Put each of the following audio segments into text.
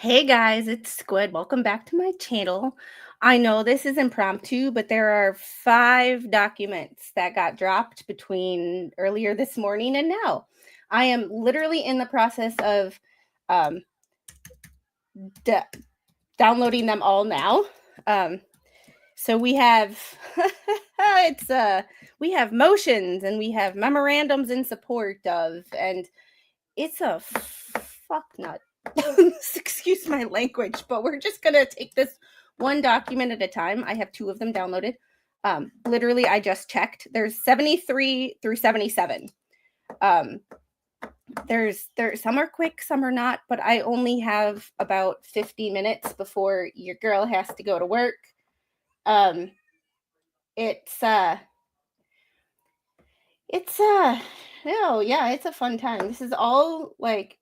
Hey guys, it's Squid. Welcome back to my channel. I know this is impromptu, but there are 5 documents that got dropped between earlier this morning and now. I am literally in the process of um, downloading them all now. So we have we have motions and we have memorandums in support of, and it's a fuck nut. Excuse my language, but we're just gonna take this one document at a time. I have 2 of them downloaded. Literally, I just checked. There's 73 through 77. There's some are quick, some are not, but I only have about 50 minutes before your girl has to go to work. It's oh yeah, it's a fun time. This is all like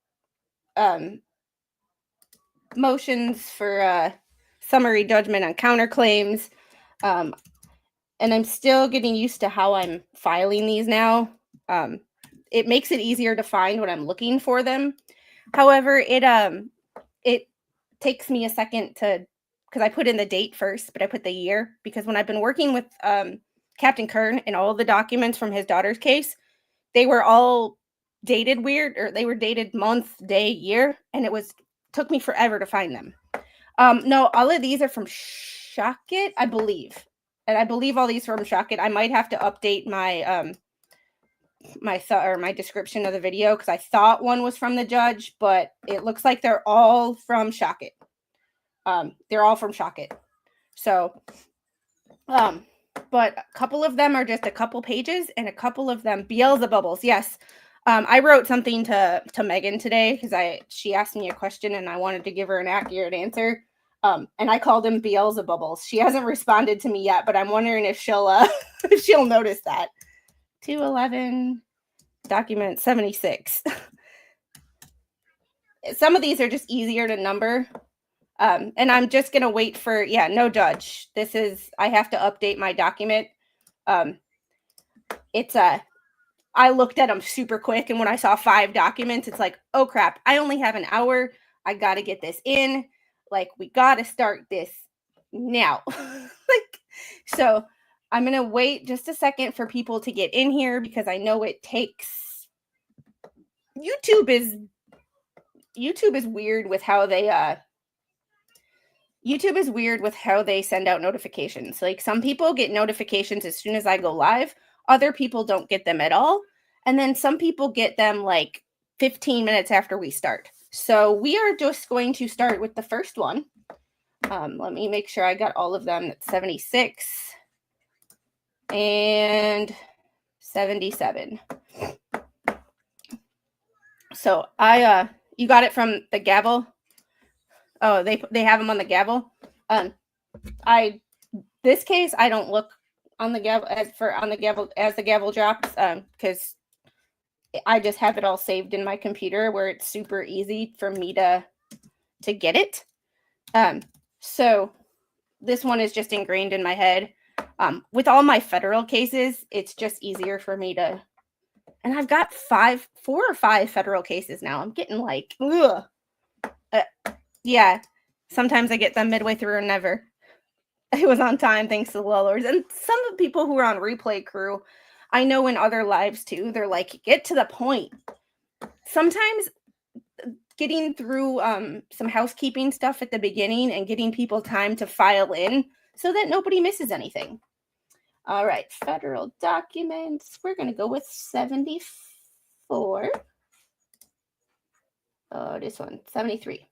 motions for summary judgment on counterclaims. And I'm still getting used to how I'm filing these now. It makes it easier to find when I'm looking for them. However, it takes me a second to, because I put in the date first, but I put the year, because when I've been working with Captain Kern and all the documents from his daughter's case, they were all dated weird, or they were dated month, day, year, and took me forever to find them. No, all of these are from Shochet, I believe. And I believe all these are from Shochet. I might have to update my my description of the video, because I thought one was from the judge, but it looks like they're all from Shochet. They're all from Shochet. So, but a couple of them are just a couple pages, and a couple of them Beelzebubbles. Yes. I wrote something to Megan today because she asked me a question and I wanted to give her an accurate answer. And I called him Beelzebubbles. She hasn't responded to me yet, but I'm wondering if she'll if she'll notice that. 211 document 76. Some of these are just easier to number. And I'm just gonna wait for no judge. I have to update my document. I looked at them super quick, and when I saw 5 documents, it's like, oh crap, I only have an hour. I got to get this in. Like, we got to start this now. So I'm going to wait just a second for people to get in here, because I know it takes, YouTube is weird with how they send out notifications. Like, some people get notifications as soon as I go live. Other people don't get them at all. And then some people get them like 15 minutes after we start. So we are just going to start with the first one. Let me make sure I got all of them. That's 76 and 77. So you got it from the gavel. Oh, they have them on the gavel. This case, I don't look on the gavel as the gavel drops, because I just have it all saved in my computer where it's super easy for me to get it. So this one is just ingrained in my head. With all my federal cases, it's just easier for me to, and I've got 4 or 5 federal cases now. I'm getting like, yeah, sometimes I get them midway through and never. It was on time thanks to the lullers. And some of the people who are on replay crew, I know in other lives too, they're like, get to the point. Sometimes getting through some housekeeping stuff at the beginning and getting people time to file in so that nobody misses anything. All right, federal documents. We're going to go with 74. Oh, this one, 73.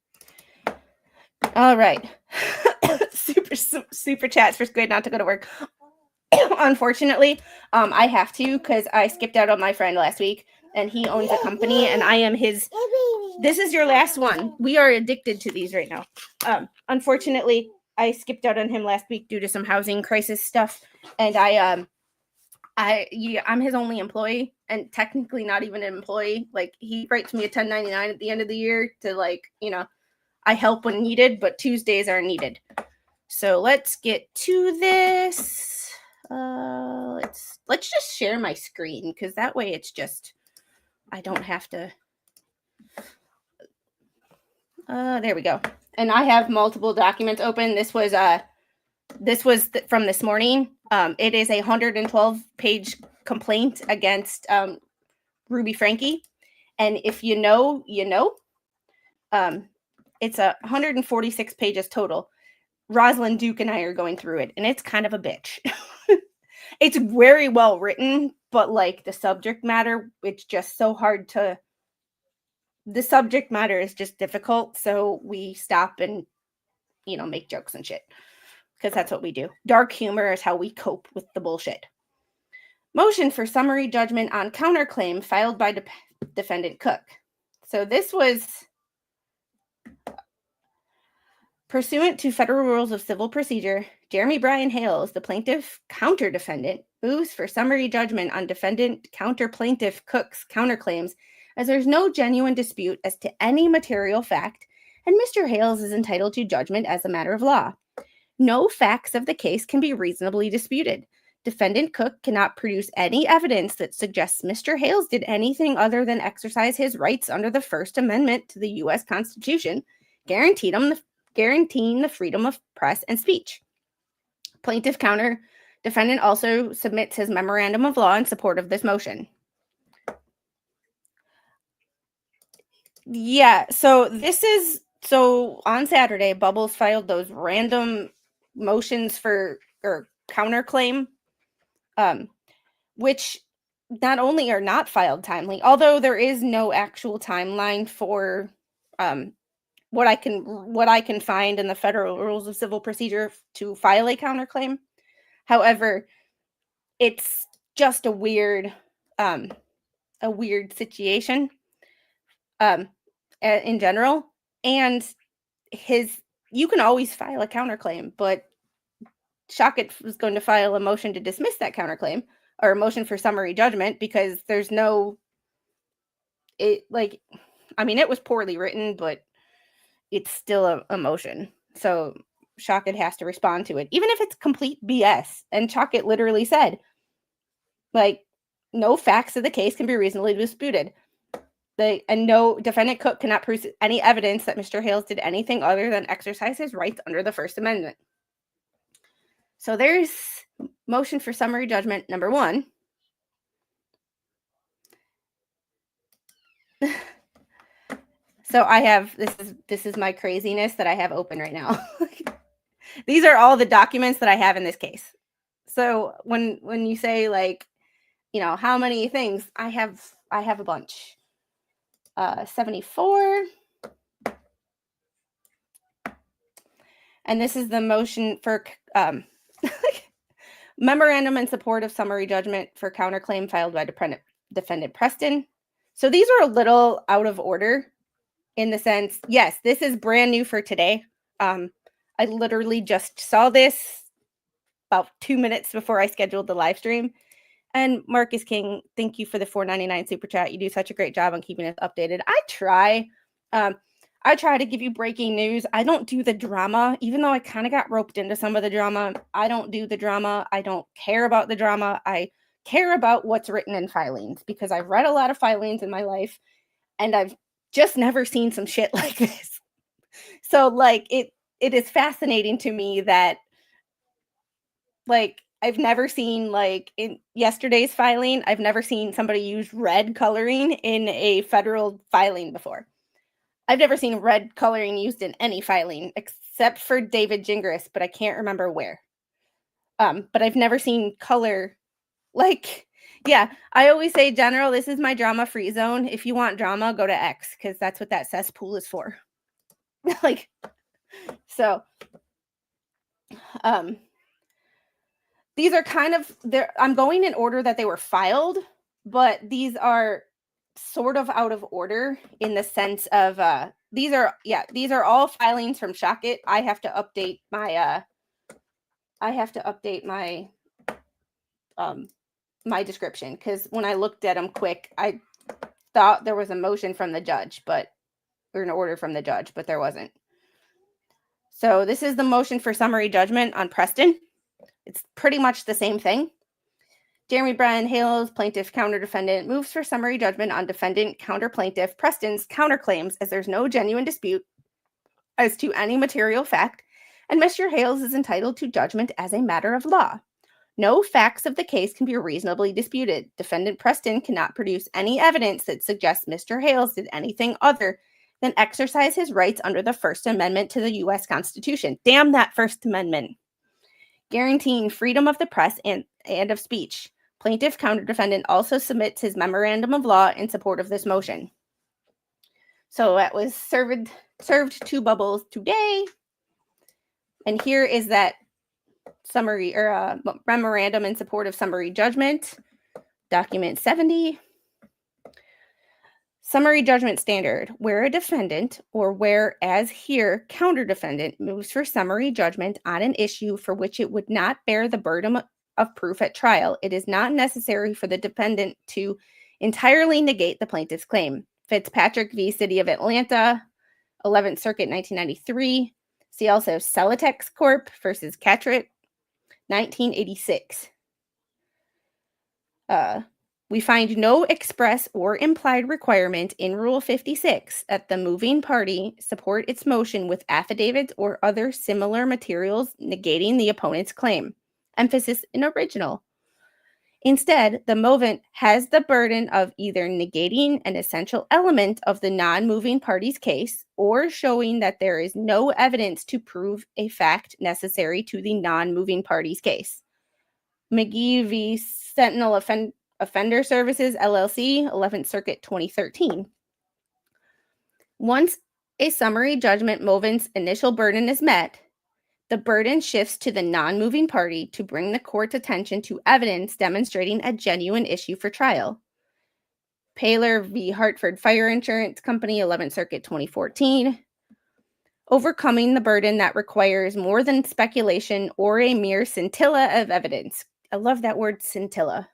All right. Super chats for Squid not to go to work. Unfortunately, I have to, because I skipped out on my friend last week, and he owns a company, and I am his. This is your last one. We are addicted to these right now. Unfortunately, I skipped out on him last week due to some housing crisis stuff, and I'm his only employee, and technically not even an employee. Like, he writes me a 1099 at the end of the year to, like, I help when needed, but Tuesdays are needed. So let's get to this. Let's just share my screen, because that way it's just, I don't have to. There we go. and I have multiple documents open. This was from this morning. It is a 112-page complaint against Ruby Frankie, and if you know, you know. It's 146 pages total. Rosalind Duke and I are going through it, and it's kind of a bitch. It's very well written, but like the subject matter, it's just so hard to. The subject matter is just difficult, so we stop and make jokes and shit, because that's what we do. Dark humor is how we cope with the bullshit. Motion for summary judgment on counterclaim filed by defendant Cook. So this was pursuant to Federal Rules of Civil Procedure. Jeremy Bryan Hales, the plaintiff counter-defendant, moves for summary judgment on defendant counter-plaintiff Cook's counterclaims, as there's no genuine dispute as to any material fact, and Mr. Hales is entitled to judgment as a matter of law. No facts of the case can be reasonably disputed. Defendant Cook cannot produce any evidence that suggests Mr. Hales did anything other than exercise his rights under the First Amendment to the U.S. Constitution, guaranteeing the freedom of press and speech. Plaintiff counter defendant also submits his memorandum of law in support of this motion. Yeah, so on Saturday, Bubbles filed those random motions for or counterclaim, which not only are not filed timely, although there is no actual timeline for what I can find in the Federal Rules of Civil Procedure to file a counterclaim. However, it's just a weird situation in general. And you can always file a counterclaim, but Shochet was going to file a motion to dismiss that counterclaim, or a motion for summary judgment, because there's no, it was poorly written, but it's still a motion. So Shochet has to respond to it, even if it's complete BS. And Shochet literally said, no facts of the case can be reasonably disputed. And no, defendant Cook cannot produce any evidence that Mr. Hales did anything other than exercise his rights under the First Amendment. So there's motion for summary judgment number 1. So I have, this is my craziness that I have open right now. These are all the documents that I have in this case. So when you say how many things, I have a bunch. 74. And this is the motion for memorandum in support of summary judgment for counterclaim filed by defendant Preston. So these are a little out of order in the sense, yes, this is brand new for today. I literally just saw this about 2 minutes before I scheduled the live stream. And Marcus King, thank you for the $4.99 super chat. You do such a great job on keeping us updated. I try to give you breaking news. I don't do the drama, even though I kind of got roped into some of the drama. I don't do the drama. I don't care about the drama. I care about what's written in filings, because I've read a lot of filings in my life, and I've just never seen some shit like this. So it is fascinating to me that I've never seen, in yesterday's filing, I've never seen somebody use red coloring in a federal filing before. I've never seen red coloring used in any filing except for David Gingras, but I can't remember where. But I've never seen color. Yeah, I always say, General, this is my drama-free zone. If you want drama, go to X, because that's what that cesspool is for. So, these are kind of, I'm going in order that they were filed, but these are sort of out of order in the sense of, these are all filings from Shochet. I have to update my description, because when I looked at them quick, I thought there was a motion from the judge, or an order from the judge, but there wasn't. So this is the motion for summary judgment on Preston. It's pretty much the same thing. Jeremy Bryan Hales, plaintiff counter-defendant, moves for summary judgment on defendant counter-plaintiff Preston's counterclaims, as there's no genuine dispute as to any material fact, and Mr. Hales is entitled to judgment as a matter of law. No facts of the case can be reasonably disputed. Defendant Preston cannot produce any evidence that suggests Mr. Hales did anything other than exercise his rights under the First Amendment to the U.S. Constitution. Damn that First Amendment. Guaranteeing freedom of the press and of speech. Plaintiff counter-defendant also submits his memorandum of law in support of this motion. So that was served to Bubbles today. And here is that summary or memorandum in support of summary judgment, document 70. Summary judgment standard, where a defendant, or where, as here, counter-defendant, moves for summary judgment on an issue for which it would not bear the burden of proof at trial, it is not necessary for the defendant to entirely negate the plaintiff's claim. Fitzpatrick v. City of Atlanta, 11th Circuit, 1993. See also Celotex Corp. Versus Catrick, 1986. We find no express or implied requirement in Rule 56 that the moving party support its motion with affidavits or other similar materials negating the opponent's claim. Emphasis in original. Instead, the movant has the burden of either negating an essential element of the non-moving party's case or showing that there is no evidence to prove a fact necessary to the non-moving party's case. McGee v. Sentinel Offender Services, LLC, 11th Circuit, 2013. Once a summary judgment movant's initial burden is met, the burden shifts to the non-moving party to bring the court's attention to evidence demonstrating a genuine issue for trial. Paler v. Hartford Fire Insurance Company, 11th Circuit, 2014. Overcoming the burden that requires more than speculation or a mere scintilla of evidence. I love that word, scintilla.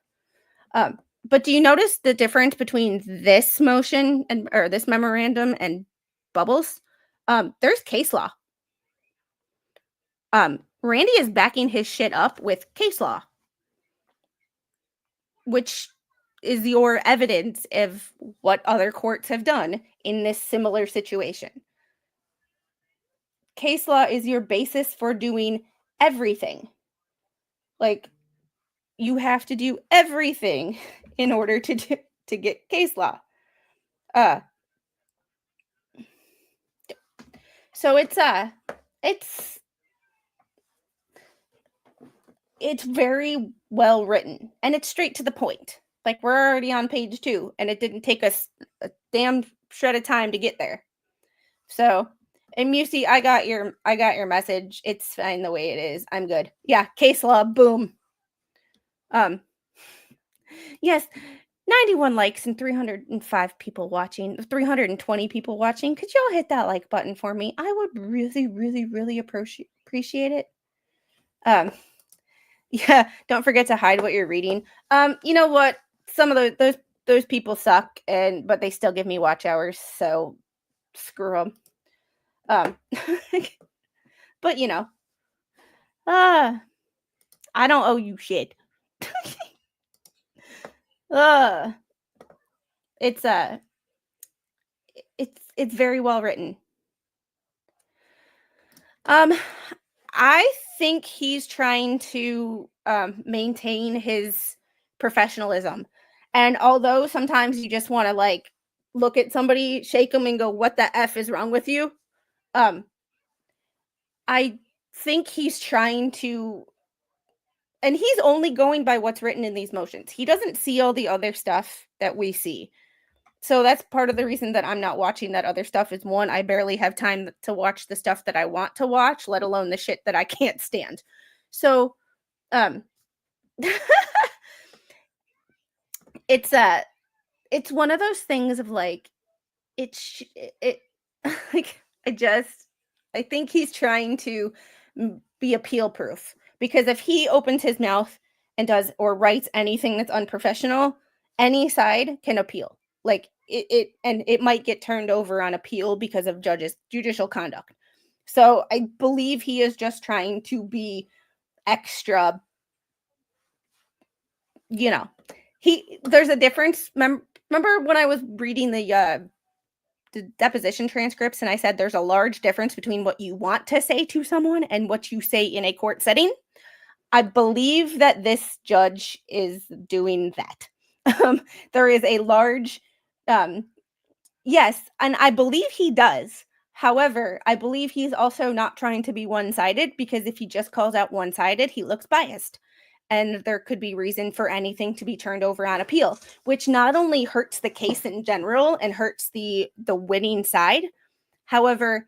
But do you notice the difference between this motion or this memorandum and Bubbles? There's case law. Randy is backing his shit up with case law, which is your evidence of what other courts have done in this similar situation. Case law is your basis for doing everything. Like, you have to do everything in order to get case law. So it's very well written, and it's straight to the point. Like, we're already on page 2, and it didn't take us a damn shred of time to get there. So, and Musi, I got your message. It's fine the way it is. I'm good. Yeah, case law, boom. Yes, 91 likes and 305 people watching, 320 people watching. Could y'all hit that like button for me? I would really, really, really appreciate it. Yeah, don't forget to hide what you're reading. You know what? Some of those people suck, but they still give me watch hours, so screw them. But you know, I don't owe you shit. It's very well written. I think he's trying to maintain his professionalism. And although sometimes you just want to like look at somebody, shake them and go, what the F is wrong with you? I think he's trying to, and he's only going by what's written in these motions. He doesn't see all the other stuff that we see. So that's part of the reason that I'm not watching that other stuff is, one, I barely have time to watch the stuff that I want to watch, let alone the shit that I can't stand. So, it's one of those things of like, like, I think he's trying to be appeal proof, because if he opens his mouth and does or writes anything that's unprofessional, any side can appeal. Like it might get turned over on appeal because of judicial conduct. So I believe he is just trying to be extra, you know, there's a difference. Remember when I was reading the the deposition transcripts and I said there's a large difference between what you want to say to someone and what you say in a court setting. I believe that this judge is doing that. There is a large, yes, and I believe he does. However, I believe he's also not trying to be one-sided, because if he just calls out one-sided, he looks biased. And there could be reason for anything to be turned over on appeal, which not only hurts the case in general and hurts the winning side, however,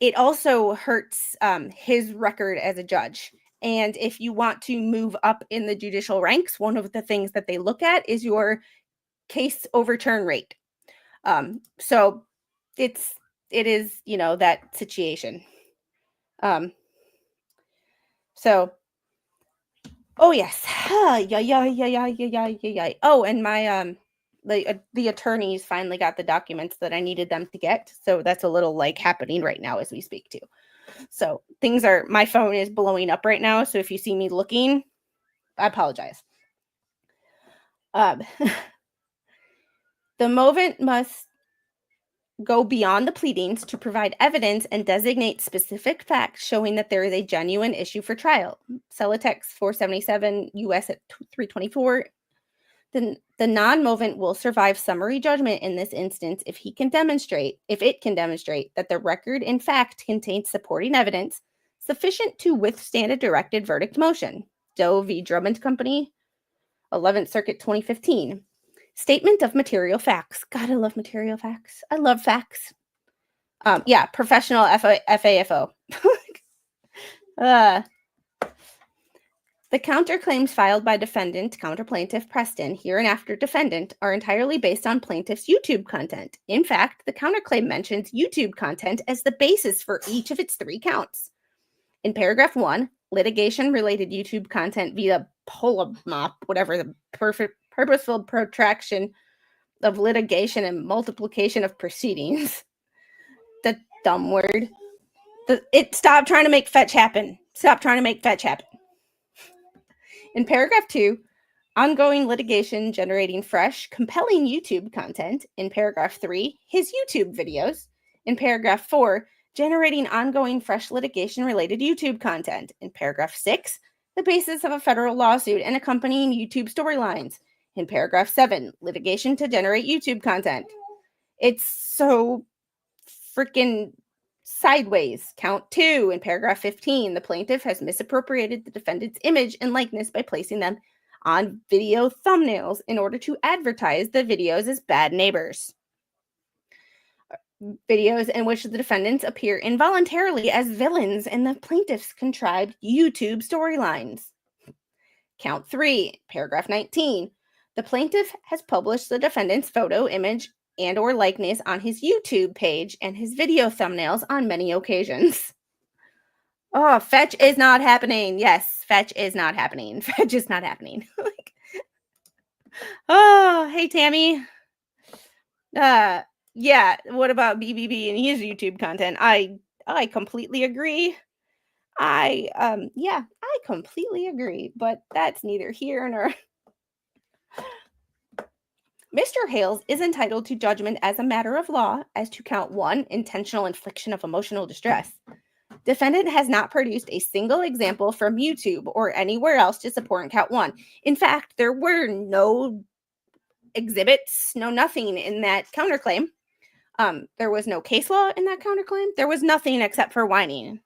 it also hurts his record as a judge. And if you want to move up in the judicial ranks, one of the things that they look at is your case overturn rate. So it is, that situation. So, oh yes. Yeah. Oh, and my, the attorneys finally got the documents that I needed them to get. So that's a little happening right now as we speak too. So my phone is blowing up right now. So if you see me looking, I apologize. The movement must go beyond the pleadings to provide evidence and designate specific facts showing that there is a genuine issue for trial. Celotex 477 U.S. at 324. The non-movement will survive summary judgment in this instance if it can demonstrate that the record in fact contains supporting evidence sufficient to withstand a directed verdict motion. Doe v. Drummond Company, 11th Circuit 2015. Statement of material facts. God, I love material facts. I love facts. Professional FAFO. The counterclaims filed by defendant, counterplaintiff Preston, hereinafter defendant, are entirely based on plaintiff's YouTube content. In fact, the counterclaim mentions YouTube content as the basis for each of its 3 counts. In paragraph 1, litigation-related YouTube content via polymop, whatever, the purposeful protraction of litigation and multiplication of proceedings. The dumb word. Stop trying to make fetch happen. Stop trying to make fetch happen. In paragraph 2, ongoing litigation generating fresh, compelling YouTube content. In paragraph 3, his YouTube videos. In paragraph 4, generating ongoing fresh litigation-related YouTube content. In paragraph 6, the basis of a federal lawsuit and accompanying YouTube storylines. In paragraph 7, litigation to generate YouTube content. It's so freaking sideways. Count 2, in paragraph 15, the plaintiff has misappropriated the defendant's image and likeness by placing them on video thumbnails in order to advertise the videos as bad neighbors. Videos in which the defendants appear involuntarily as villains in the plaintiff's contrived YouTube storylines. Count 3, paragraph 19. The plaintiff has published the defendant's photo, image, and or likeness on his YouTube page and his video thumbnails on many occasions. Oh, fetch is not happening. Yes, fetch is not happening. Fetch is not happening. Oh, hey, Tammy. Yeah, what about BBB and his YouTube content? I completely agree. I completely agree, but that's neither here nor... Mr. Hales is entitled to judgment as a matter of law as to count 1, intentional infliction of emotional distress. Defendant has not produced a single example from YouTube or anywhere else to support count 1. In fact, there were no exhibits, no nothing in that counterclaim. There was no case law in that counterclaim. There was nothing except for whining.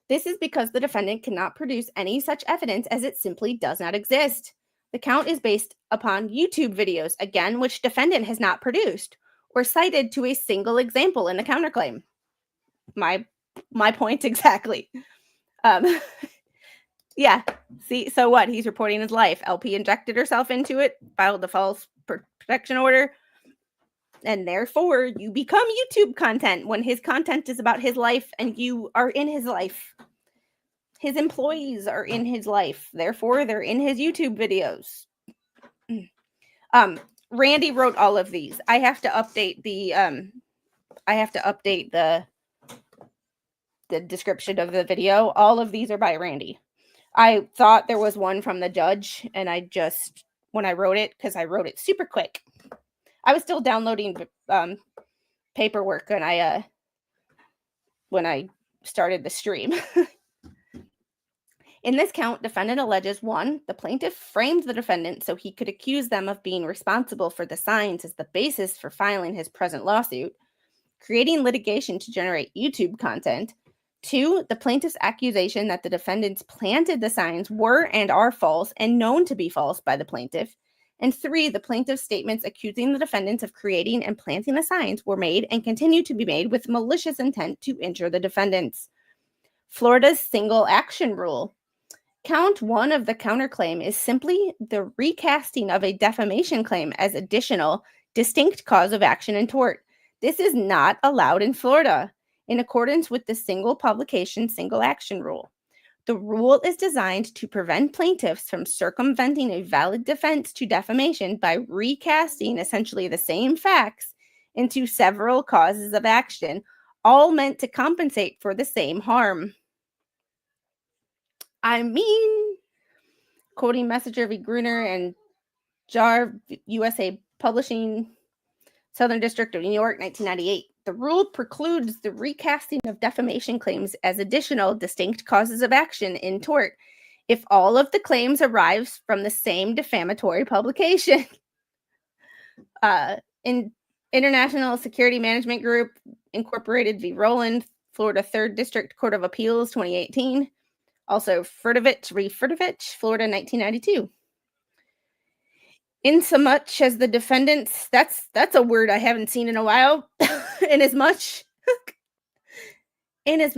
This is because the defendant cannot produce any such evidence, as it simply does not exist. The count is based upon YouTube videos, again, which defendant has not produced or cited to a single example in the counterclaim. My point exactly. Yeah. See, so what? He's reporting his life. LP injected herself into it, filed the false protection order, and therefore you become YouTube content when his content is about his life and you are in his life. His employees are in his life. Therefore, they're in his YouTube videos. Randy wrote all of these. I have to update the description of the video. All of these are by Randy. I thought there was one from the judge, and when I wrote it, because I wrote it super quick. I was still downloading paperwork when I started the stream. In this count, defendant alleges 1, the plaintiff framed the defendant so he could accuse them of being responsible for the signs as the basis for filing his present lawsuit, creating litigation to generate YouTube content. 2, the plaintiff's accusation that the defendants planted the signs were and are false and known to be false by the plaintiff. And 3, the plaintiff's statements accusing the defendants of creating and planting the signs were made and continue to be made with malicious intent to injure the defendants. Florida's single action rule. Count 1 of the counterclaim is simply the recasting of a defamation claim as additional, distinct cause of action in tort. This is not allowed in Florida, in accordance with the single publication, single action rule. The rule is designed to prevent plaintiffs from circumventing a valid defense to defamation by recasting essentially the same facts into several causes of action, all meant to compensate for the same harm. I mean, quoting Messenger v. Gruner and Jar USA Publishing, Southern District of New York, 1998. The rule precludes the recasting of defamation claims as additional distinct causes of action in tort if all of the claims arise from the same defamatory publication. In International Security Management Group, Incorporated v. Rowland, Florida 3rd District Court of Appeals, 2018. Also, Furtovich v. Furtovich, Florida, 1992. Insomuch as the defendants, that's a word I haven't seen in a while. Inasmuch as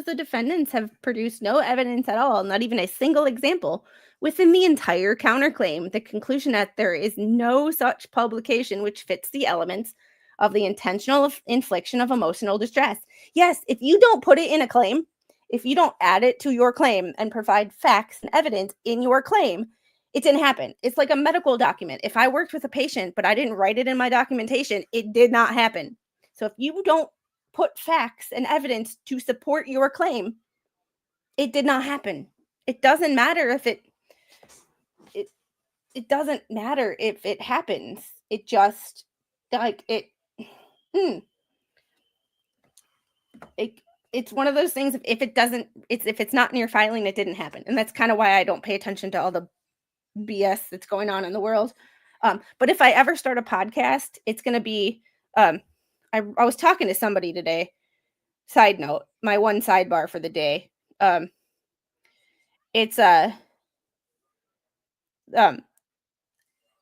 the defendants have produced no evidence at all, not even a single example, within the entire counterclaim, the conclusion that there is no such publication which fits the elements of the intentional infliction of emotional distress. Yes, if you don't put it in a claim, if you don't add it to your claim and provide facts and evidence in your claim, it didn't happen. It's like a medical document. If I worked with a patient, but I didn't write it in my documentation, it did not happen. So if you don't put facts and evidence to support your claim, it did not happen. It doesn't matter if it doesn't matter if it happens. It just it's one of those things. If it's not in your filing, it didn't happen. And that's kind of why I don't pay attention to all the BS that's going on in the world. But if I ever start a podcast, it's going to be, I was talking to somebody today. Side note, my one sidebar for the day. If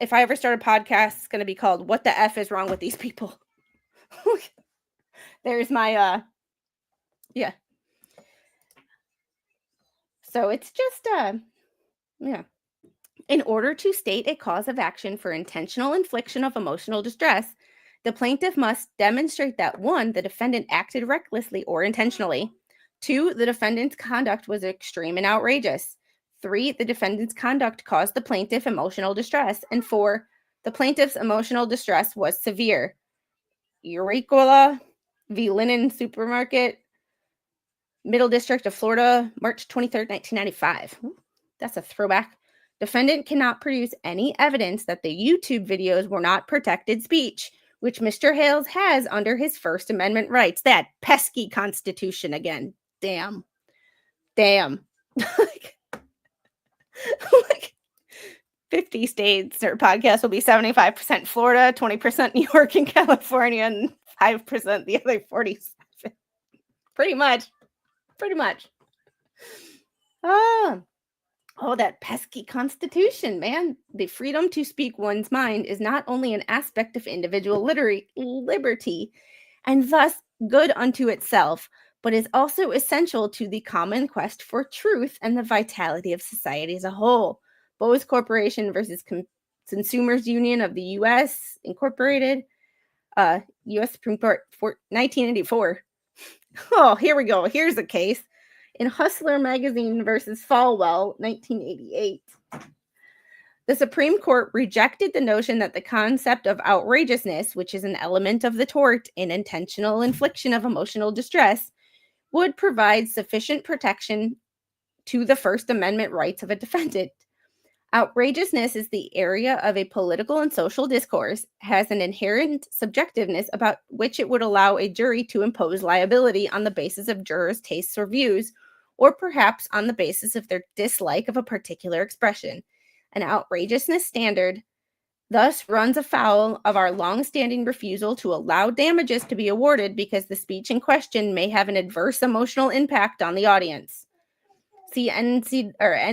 I ever start a podcast, it's going to be called "What the F is Wrong with These People?" There's my, yeah. So it's just, yeah. In order to state a cause of action for intentional infliction of emotional distress, the plaintiff must demonstrate that 1, the defendant acted recklessly or intentionally. 2, the defendant's conduct was extreme and outrageous. 3, the defendant's conduct caused the plaintiff emotional distress. And 4, the plaintiff's emotional distress was severe. Uricola v. Linen Supermarket, Middle District of Florida, March 23rd, 1995. Ooh, that's a throwback. Defendant cannot produce any evidence that the YouTube videos were not protected speech, which Mr. Hales has under his First Amendment rights. That pesky Constitution again. Damn. Like 50 states or podcasts will be 75% Florida, 20% New York and California, and 5% the other 47. Pretty much. Oh, that pesky Constitution, man. The freedom to speak one's mind is not only an aspect of individual liberty, and thus good unto itself, but is also essential to the common quest for truth and the vitality of society as a whole. Bose Corporation versus Consumers Union of the U.S. Incorporated, U.S. Supreme Court, 1984. Oh, here we go. Here's a case. In Hustler Magazine versus Falwell, 1988. The Supreme Court rejected the notion that the concept of outrageousness, which is an element of the tort in intentional infliction of emotional distress, would provide sufficient protection to the First Amendment rights of a defendant. Outrageousness is the area of a political and social discourse, has an inherent subjectiveness about which it would allow a jury to impose liability on the basis of jurors' tastes or views, or perhaps on the basis of their dislike of a particular expression. An outrageousness standard thus runs afoul of our long-standing refusal to allow damages to be awarded because the speech in question may have an adverse emotional impact on the audience. See NAACP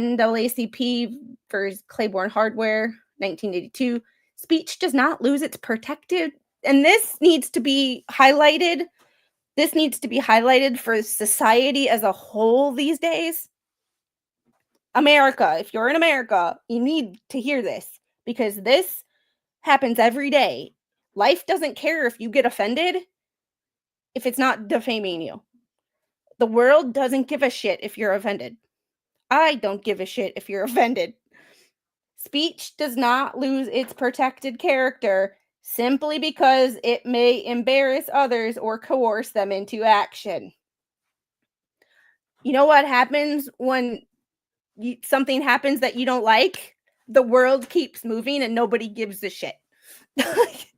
versus Claiborne Hardware, 1982. Speech does not lose its protected, and this needs to be highlighted. This needs to be highlighted for society as a whole these days. America, if you're in America, you need to hear this because this happens every day. Life doesn't care if you get offended if it's not defaming you. The world doesn't give a shit if you're offended. I don't give a shit if you're offended. Speech does not lose its protected character simply because it may embarrass others or coerce them into action. You know what happens when something happens that you don't like? The world keeps moving and nobody gives a shit. Like,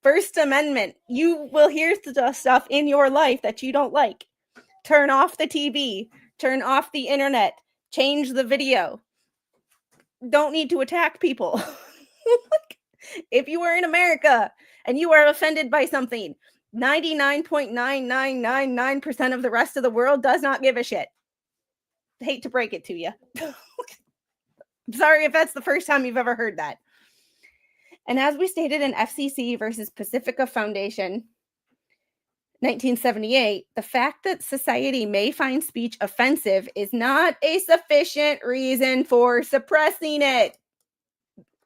First Amendment, you will hear stuff in your life that you don't like. Turn off the TV, turn off the internet, change the video. Don't need to attack people. If you are in America and you are offended by something, 99.9999% of the rest of the world does not give a shit. Hate to break it to you. I'm sorry if that's the first time you've ever heard that. And as we stated in FCC versus Pacifica Foundation, 1978, the fact that society may find speech offensive is not a sufficient reason for suppressing it.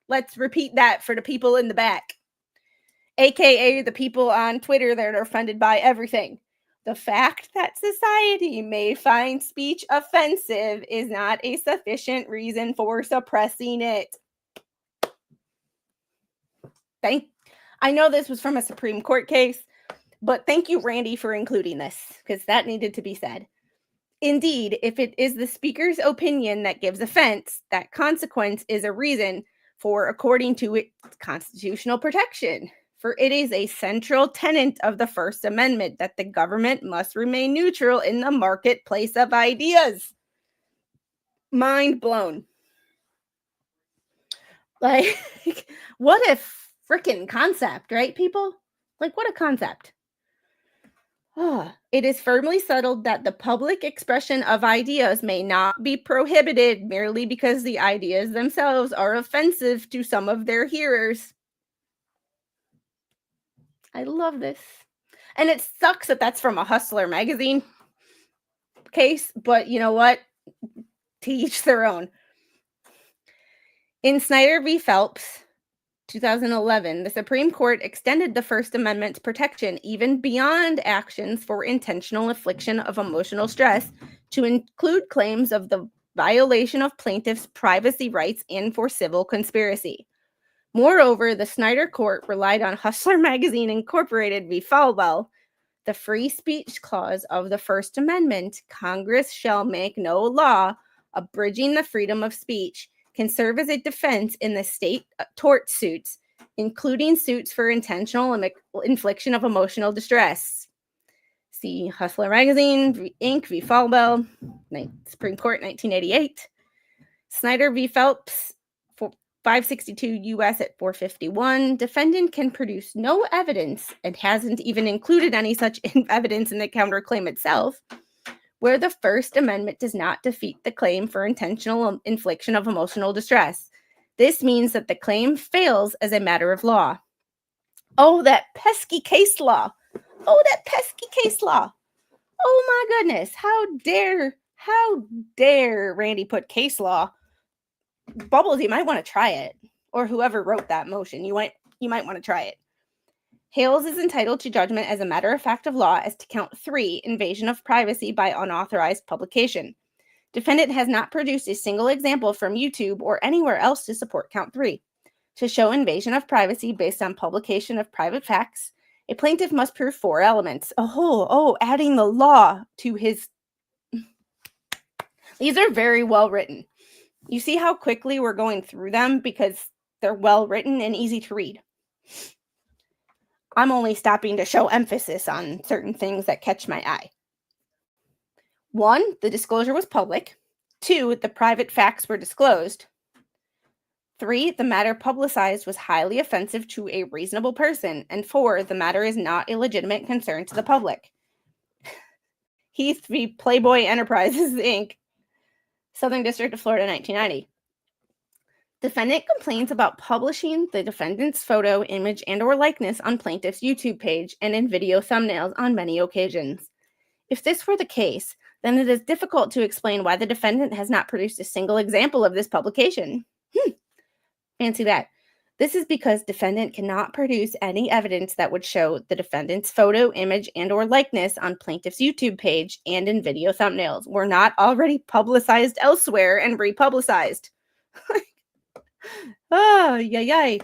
Let's repeat that for the people in the back, aka the people on Twitter that are offended by everything. The fact that society may find speech offensive is not a sufficient reason for suppressing it. I know this was from a Supreme Court case, but thank you, Randy, for including this, because that needed to be said. Indeed, if it is the speaker's opinion that gives offense, that consequence is a reason for according to its constitutional protection. For it is a central tenet of the First Amendment that the government must remain neutral in the marketplace of ideas. Mind blown. Like, what a freaking concept, right, people? Like, what a concept. It is firmly settled that the public expression of ideas may not be prohibited merely because the ideas themselves are offensive to some of their hearers. I love this. And it sucks that that's from a Hustler magazine case, but you know what? To each their own. In Snyder v. Phelps, 2011, the Supreme Court extended the First Amendment's protection even beyond actions for intentional infliction of emotional stress to include claims of the violation of plaintiffs' privacy rights and for civil conspiracy. Moreover, the Snyder Court relied on Hustler Magazine Incorporated v. Falwell, the free speech clause of the First Amendment. Congress shall make no law abridging the freedom of speech can serve as a defense in the state tort suits, including suits for intentional infliction of emotional distress. See Hustler Magazine, Inc. v. Falwell, Supreme Court, 1988. Snyder v. Phelps, 562 U.S. at 451. Defendant can produce no evidence and hasn't even included any such evidence in the counterclaim itself, where the First Amendment does not defeat the claim for intentional infliction of emotional distress. This means that the claim fails as a matter of law. Oh, that pesky case law. Oh, that pesky case law. Oh my goodness. How dare Randy put case law? Bubbles, you might want to try it. Or whoever wrote that motion, you might want to try it. Hales is entitled to judgment as a matter of fact of law as to count 3, invasion of privacy by unauthorized publication. Defendant has not produced a single example from YouTube or anywhere else to support count 3. To show invasion of privacy based on publication of private facts, a plaintiff must prove 4 elements. Adding the law to his... These are very well written. You see how quickly we're going through them because they're well written and easy to read. I'm only stopping to show emphasis on certain things that catch my eye. 1, the disclosure was public. 2, the private facts were disclosed. 3, the matter publicized was highly offensive to a reasonable person. And 4, the matter is not a legitimate concern to the public. Heath v. Playboy Enterprises, Inc., Southern District of Florida, 1990. Defendant complains about publishing the defendant's photo, image, and/or likeness on plaintiff's YouTube page and in video thumbnails on many occasions. If this were the case, then it is difficult to explain why the defendant has not produced a single example of this publication. Fancy that. This is because defendant cannot produce any evidence that would show the defendant's photo, image, and/or likeness on plaintiff's YouTube page and in video thumbnails were not already publicized elsewhere and republicized. Oh, yay.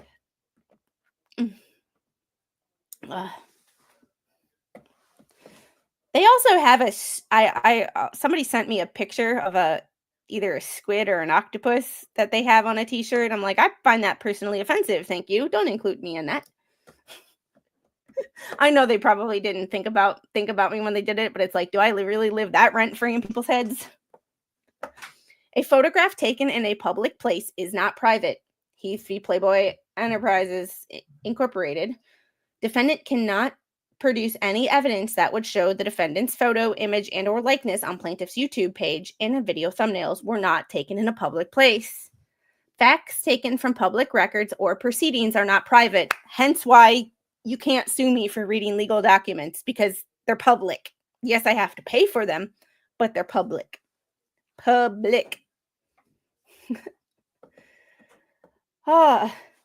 They also have somebody sent me a picture of either a squid or an octopus that they have on a t-shirt. I'm like, I find that personally offensive. Thank you. Don't include me in that. I know they probably didn't think about me when they did it, but it's like, do I really live that rent-free in people's heads? A photograph taken in a public place is not private. Heath v. Playboy Enterprises, Incorporated. Defendant cannot produce any evidence that would show the defendant's photo, image, and/or likeness on plaintiff's YouTube page and in video thumbnails were not taken in a public place. Facts taken from public records or proceedings are not private, hence why you can't sue me for reading legal documents because they're public. Yes, I have to pay for them, but they're public.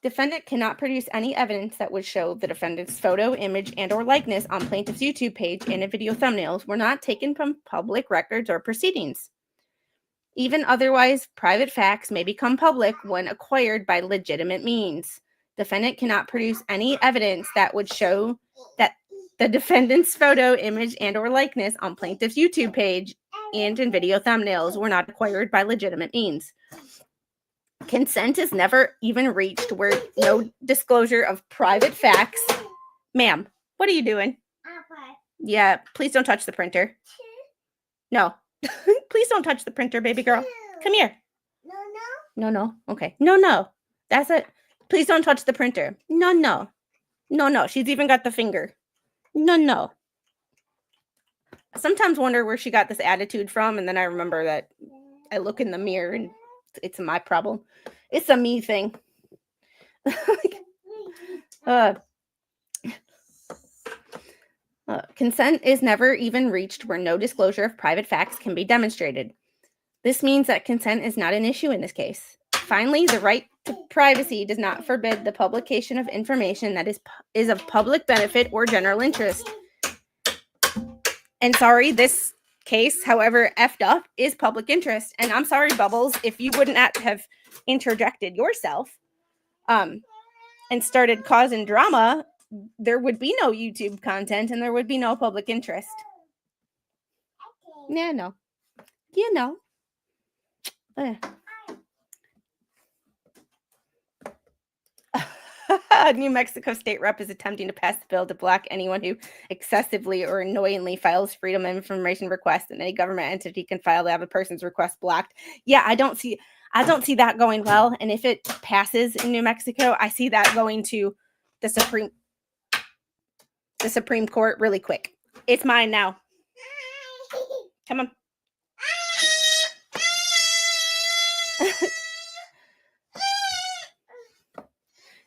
Defendant cannot produce any evidence that would show the defendant's photo, image, and/or likeness on plaintiff's YouTube page and in video thumbnails were not taken from public records or proceedings. Even otherwise, private facts may become public when acquired by legitimate means. Defendant cannot produce any evidence that would show that the defendant's photo, image, and/or likeness on plaintiff's YouTube page and in video thumbnails were not acquired by legitimate means. Consent is never even reached where no disclosure of private facts. Ma'am, what are you doing? Yeah, please don't touch the printer. No. Please don't touch the printer, baby girl. Come here. No. Okay. No. That's it. Please don't touch the printer. No. She's even got the finger. No. I sometimes wonder where she got this attitude from, and then I remember that I look in the mirror and it's my problem. It's a me thing. Consent is never even reached where no disclosure of private facts can be demonstrated. This means that consent is not an issue in this case. Finally, the right to privacy does not forbid the publication of information that is of public benefit or general interest. And sorry, this case, however effed up, is public interest. And I'm sorry, Bubbles, if you wouldn't have interjected yourself and started causing drama, there would be no YouTube content and there would be no public interest. Yeah, no. You know. New Mexico state rep is attempting to pass a bill to block anyone who excessively or annoyingly files freedom of information requests, and any government entity can file to have a person's request blocked. Yeah, I don't see that going well. And if it passes in New Mexico, I see that going to the Supreme Court really quick. It's mine now. Come on.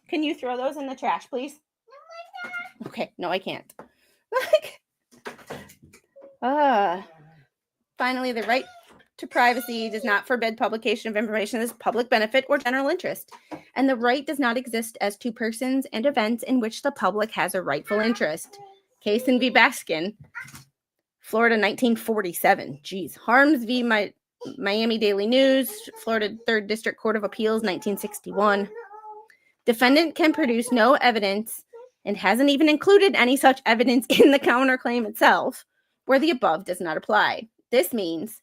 Can you throw those in the trash, please? Okay, no, I can't. Finally, the right to privacy does not forbid publication of information that is public benefit or general interest, and the right does not exist as to persons and events in which the public has a rightful interest. Kaysen v. Baskin, Florida, 1947. Geez. Harms v. Miami Daily News, Florida 3rd District Court of Appeals, 1961. Defendant can produce no evidence and hasn't even included any such evidence in the counterclaim itself where the above does not apply. This means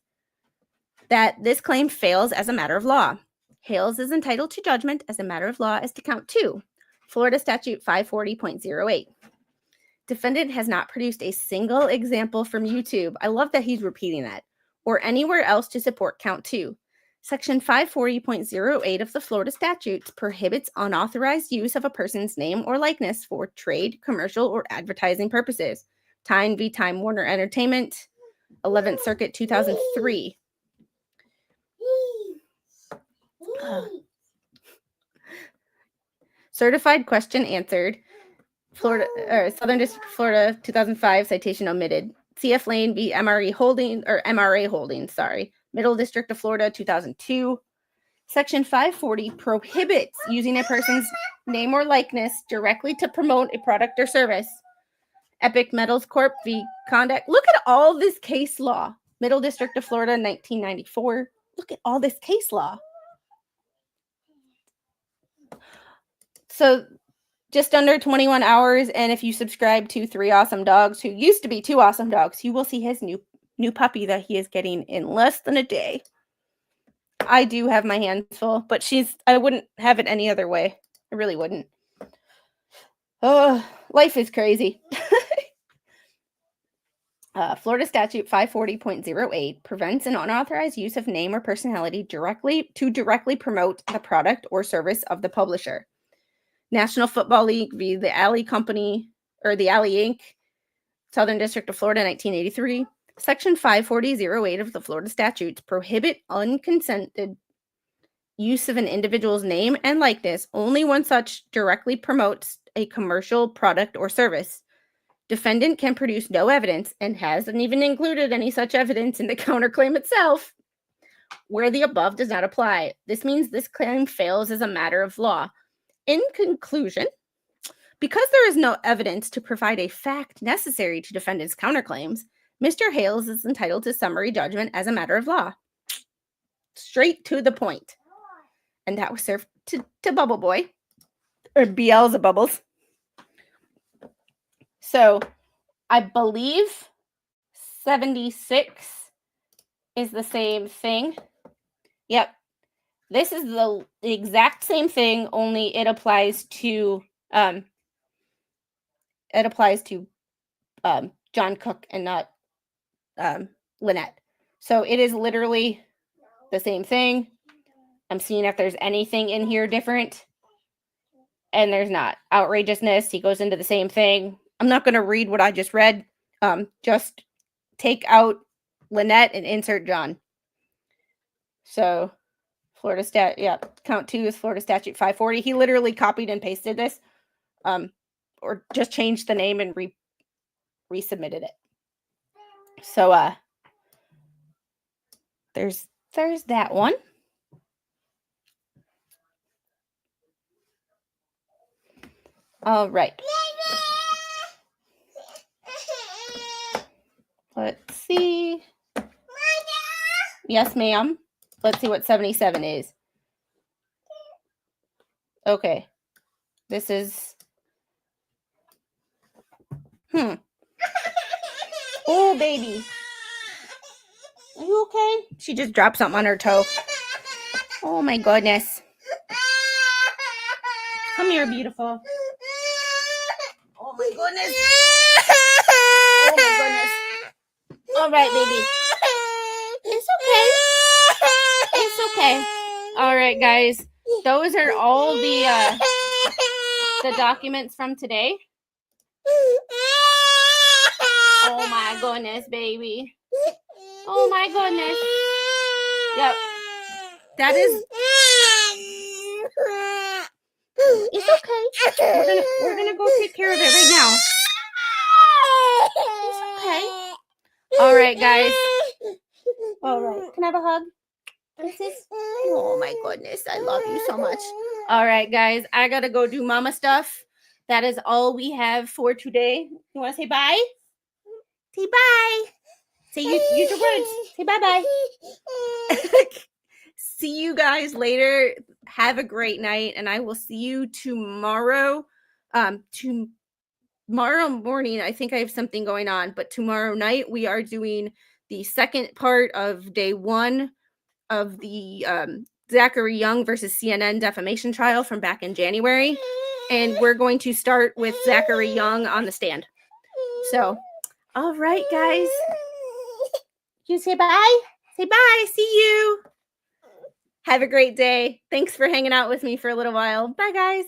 that this claim fails as a matter of law. Hales is entitled to judgment as a matter of law as to count 2, Florida Statute 540.08. Defendant has not produced a single example from YouTube. I love that he's repeating that. Or anywhere else to support count 2. Section 540.08 of the Florida statutes prohibits unauthorized use of a person's name or likeness for trade, commercial, or advertising purposes. Time v. Time Warner Entertainment, 11th Circuit, 2003. Certified question answered. Florida or Southern District of Florida, 2005, citation omitted. CF Lane v. MRA Holdings, sorry. Middle District of Florida, 2002. Section 540 prohibits using a person's name or likeness directly to promote a product or service. Epic Metals Corp v. Conduct. Look at all this case law. Middle District of Florida, 1994. Look at all this case law. So just under 21 hours, and if you subscribe to 3 Awesome Dogs, who used to be 2 Awesome Dogs, you will see his new puppy that he is getting in less than a day. I do have my hands full, but I wouldn't have it any other way. I really wouldn't. Oh, life is crazy. Florida Statute 540.08 prevents an unauthorized use of name or personality directly promote the product or service of the publisher. National Football League v. the Alley Company, or the Alley Inc., Southern District of Florida, 1983. Section 540.08 of the Florida statutes prohibit unconsented use of an individual's name and likeness only when such directly promotes a commercial product or service. Defendant can produce no evidence and hasn't even included any such evidence in the counterclaim itself where the above does not apply. This means this claim fails as a matter of law. In conclusion, because there is no evidence to provide a fact necessary to defendant's counterclaims, Mr. Hales is entitled to summary judgment as a matter of law. Straight to the point. And that was served to Bubble Boy, or Beelzebubbles. So, I believe 76 is the same thing. Yep. This is the exact same thing, only it applies to John Cook and not Lynette. So it is literally the same thing. I'm seeing if there's anything in here different, and there's not. Outrageousness, he goes into the same thing. I'm not going to read what I just read. Just take out Lynette and insert John. So Florida count 2 is Florida Statute 540. He literally copied and pasted this, or just changed the name and resubmitted it. So there's that one. All right. Let's see. Yes, ma'am. Let's see what 77 is. Okay. This is... Oh, baby. Are you okay? She just dropped something on her toe. Oh, my goodness. Come here, beautiful. Oh, my goodness. Oh, my goodness. All right, baby. It's okay. It's okay. All right, guys. Those are all the documents from today. Oh, my goodness, baby. Oh, my goodness. Yep. That is... It's okay. We're gonna go take care of it right now. It's okay. All right, guys. All right. Can I have a hug? Oh my goodness, I love you so much. All right, guys. I gotta go do mama stuff. That is all we have for today. You want to say bye? Say bye. Say use your words. Say bye-bye. See you guys later. Have a great night, and I will see you tomorrow. Tomorrow morning, I think I have something going on, but tomorrow night we are doing the second part of day 1 of the Zachary Young versus CNN defamation trial from back in January. And we're going to start with Zachary Young on the stand. So, all right, guys. You say bye? Say bye. See you. Have a great day. Thanks for hanging out with me for a little while. Bye, guys.